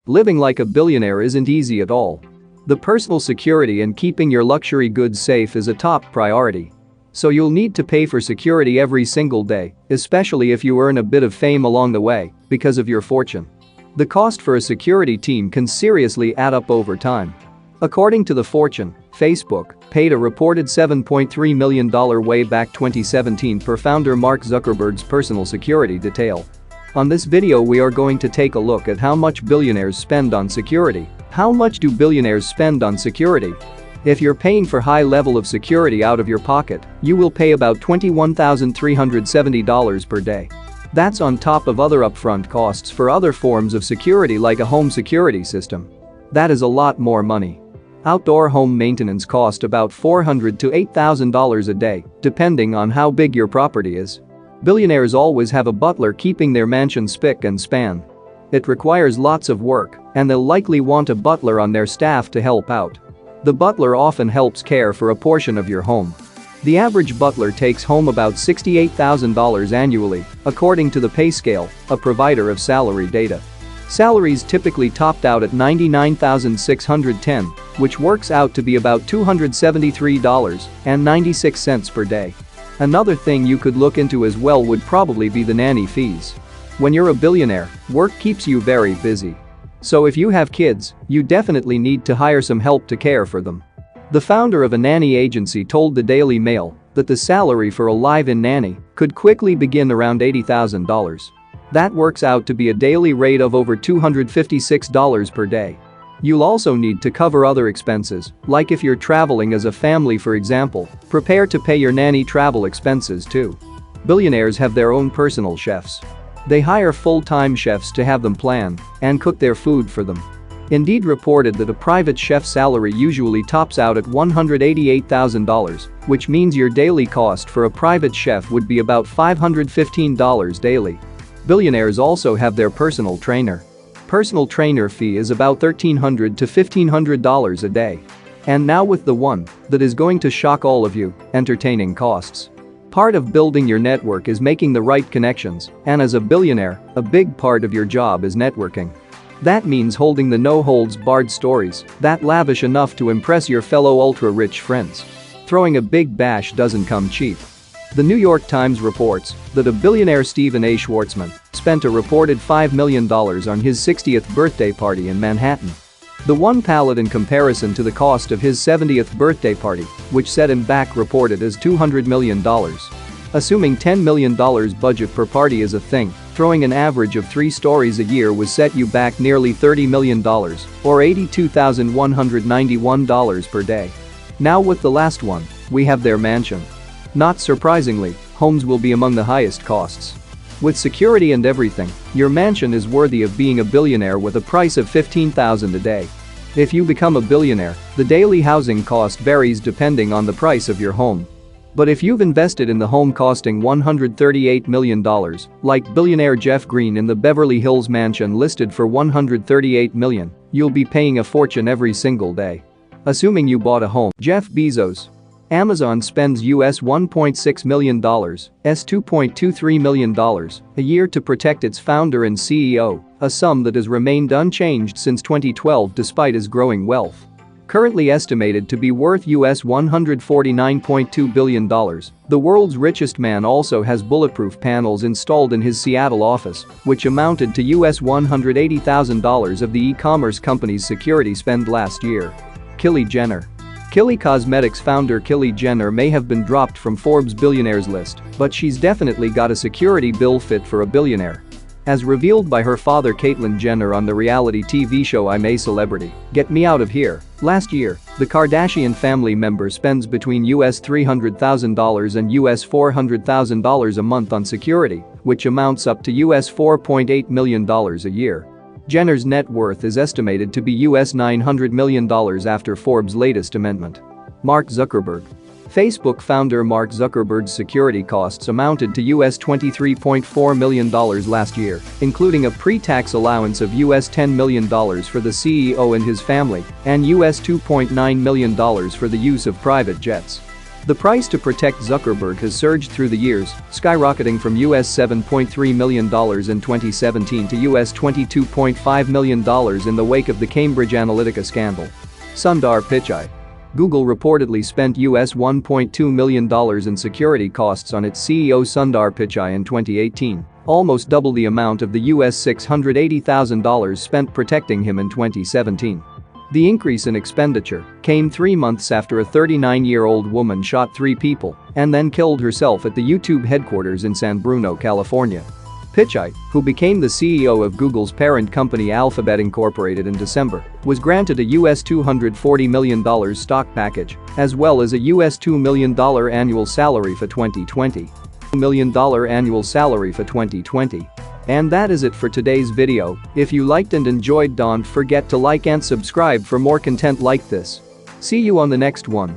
Living like a billionaire isn't easy at all. The personal security and keeping your luxury goods safe is a top priority. So you'll need to pay for security every single day, especially if you earn a bit of fame along the way because of your fortune. The cost for a security team can seriously add up over time. According to The Fortune, Facebook paid a reported $7.3 million way back 2017 per founder Mark Zuckerberg's personal security detail. On this video we are going to take a look at how much billionaires spend on security. How much do billionaires spend on security? If you're paying for high level of security out of your pocket, you will pay about $21,370 per day. That's on top of other upfront costs for other forms of security like a home security system. That is a lot more money. Outdoor home maintenance cost about $400 to $8,000 a day, depending on how big your property is. Billionaires always have a butler keeping their mansion spick and span. It requires lots of work, and they'll likely want a butler on their staff to help out. The butler often helps care for a portion of your home. The average butler takes home about $68,000 annually, according to the pay scale, a provider of salary data. Salaries typically topped out at $99,610, which works out to be about $273.96 per day. Another thing you could look into as well would probably be the nanny fees. When you're a billionaire, work keeps you very busy. So if you have kids, you definitely need to hire some help to care for them. The founder of a nanny agency told the Daily Mail that the salary for a live-in nanny could quickly begin around $80,000. That works out to be a daily rate of over $256 per day. You'll also need to cover other expenses, like if you're traveling as a family for example, prepare to pay your nanny travel expenses too. Billionaires have their own personal chefs. They hire full-time chefs to have them plan and cook their food for them. Indeed reported that a private chef's salary usually tops out at $188,000, which means your daily cost for a private chef would be about $515 daily. Billionaires also have their personal trainer. Personal trainer fee is about $1,300 to $1,500 a day. And now with the one that is going to shock all of you, entertaining costs. Part of building your network is making the right connections, and as a billionaire, a big part of your job is networking. That means holding the no-holds-barred stories that lavish enough to impress your fellow ultra-rich friends. Throwing a big bash doesn't come cheap. The New York Times reports that a billionaire Stephen A. Schwartzman spent a reported $5 million on his 60th birthday party in Manhattan. The one palled in comparison to the cost of his 70th birthday party, which set him back reported as $200 million. Assuming $10 million budget per party is a thing, throwing an average of 3 stories a year would set you back nearly $30 million, or $82,191 per day. Now with the last one, we have their mansion. Not surprisingly, homes will be among the highest costs. With security and everything, your mansion is worthy of being a billionaire with a price of $15,000 a day. If you become a billionaire, the daily housing cost varies depending on the price of your home. But if you've invested in the home costing $138 million, like billionaire Jeff Green in the Beverly Hills mansion listed for $138 million, you'll be paying a fortune every single day. Assuming you bought a home. Jeff Bezos. Amazon spends US $1.6 million, $2.23 million, a year to protect its founder and CEO, a sum that has remained unchanged since 2012 despite his growing wealth. Currently estimated to be worth US $149.2 billion, the world's richest man also has bulletproof panels installed in his Seattle office, which amounted to US $180,000 of the e-commerce company's security spend last year. Kylie Jenner. Kylie Cosmetics founder Kylie Jenner may have been dropped from Forbes' billionaires list, but she's definitely got a security bill fit for a billionaire. As revealed by her father Caitlyn Jenner on the reality TV show I'm a Celebrity, Get Me Out of Here, last year, the Kardashian family member spends between US $300,000 and US $400,000 a month on security, which amounts up to US $4.8 million a year. Jenner's net worth is estimated to be US $900 million after Forbes' latest amendment. Mark Zuckerberg. Facebook founder Mark Zuckerberg's security costs amounted to US $23.4 million last year, including a pre-tax allowance of US $10 million for the CEO and his family and US $2.9 million for the use of private jets. The price to protect Zuckerberg has surged through the years, skyrocketing from US $7.3 million in 2017 to US $22.5 million in the wake of the Cambridge Analytica scandal. Sundar Pichai. Google reportedly spent US $1.2 million in security costs on its CEO Sundar Pichai in 2018, almost double the amount of the US $680,000 spent protecting him in 2017. The increase in expenditure came 3 months after a 39-year-old woman shot 3 people and then killed herself at the YouTube headquarters in San Bruno, California. Pichai, who became the CEO of Google's parent company Alphabet Incorporated in December, was granted a US $240 million stock package, as well as a US $2 million annual salary for 2020. And that is it for today's video. If you liked and enjoyed, don't forget to like and subscribe for more content like this. See you on the next one.